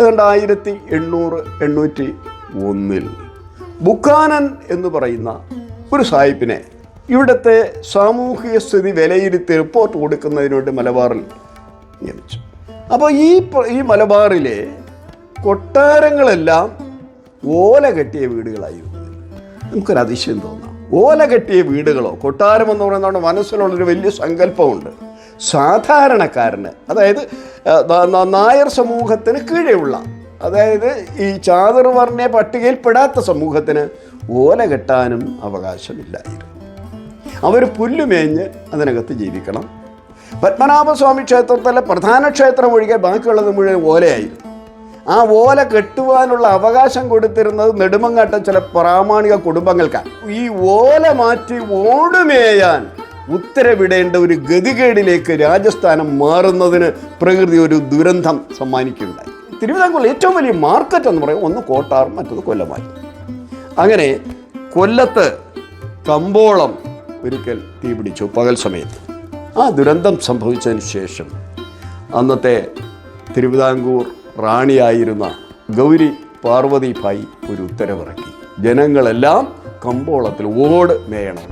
ഏതാണ്ട് 1881 ബുക്കാനൻ എന്ന് പറയുന്ന ഒരു സാഹിബിനെ ഇവിടുത്തെ സാമൂഹിക സ്ഥിതി വിലയിരുത്തി റിപ്പോർട്ട് കൊടുക്കുന്നതിന് വേണ്ടി മലബാറിൽ നിയമിച്ചു. അപ്പോൾ ഈ മലബാറിലെ കൊട്ടാരങ്ങളെല്ലാം ഓല കെട്ടിയ വീടുകളായിരുന്നു. നമുക്കൊരു അതിശയം തോന്നാം. ഓല കെട്ടിയ വീടുകളോ കൊട്ടാരം എന്ന് പറയുന്നത് നമ്മുടെ മനസ്സിലുള്ളൊരു വലിയ സങ്കല്പമുണ്ട്. സാധാരണക്കാരന്, അതായത് നായർ സമൂഹത്തിന് കീഴെയുള്ള, അതായത് ഈ ചാതുർവർണ്ണ പട്ടികയിൽ പെടാത്ത സമൂഹത്തിന് ഓല കെട്ടാനും അവകാശമില്ലായിരുന്നു. അവർ പുല്ലുമേഞ്ഞ് അതിനകത്ത് ജീവിക്കണം. പത്മനാഭസ്വാമി ക്ഷേത്രത്തിലെ പ്രധാന ക്ഷേത്രം ഒഴികെ ബാക്കിയുള്ളത് മുഴുവൻ ഓലയായിരുന്നു. ആ ഓല കെട്ടുവാനുള്ള അവകാശം കൊടുത്തിരുന്നത് നെടുമങ്ങാട്ടം ചില പ്രാമാണിക കുടുംബങ്ങൾക്കാണ്. ഈ ഓല മാറ്റി ഓടുമേയാൻ ഉത്തരവിടേണ്ട ഒരു ഗതികേടിലേക്ക് രാജസ്ഥാനം മാറുന്നതിന് പ്രകൃതി ഒരു ദുരന്തം സമ്മാനിക്കുകയുണ്ടായി. തിരുവിതാംകൂറിൽ ഏറ്റവും വലിയ മാർക്കറ്റ് എന്ന് പറയും, ഒന്ന് കോട്ടാറും മറ്റത് കൊല്ലമായി. അങ്ങനെ കൊല്ലത്ത് കമ്പോളം ഒരിക്കൽ തീപിടിച്ചു പകൽ സമയത്ത്. ആ ദുരന്തം സംഭവിച്ചതിന് ശേഷം അന്നത്തെ തിരുവിതാംകൂർ റാണിയായിരുന്ന ഗൗരി പാർവതിഭായി ഒരു ഉത്തരവിറക്കി, ജനങ്ങളെല്ലാം കമ്പോളത്തിൽ ഓട് മേയണം.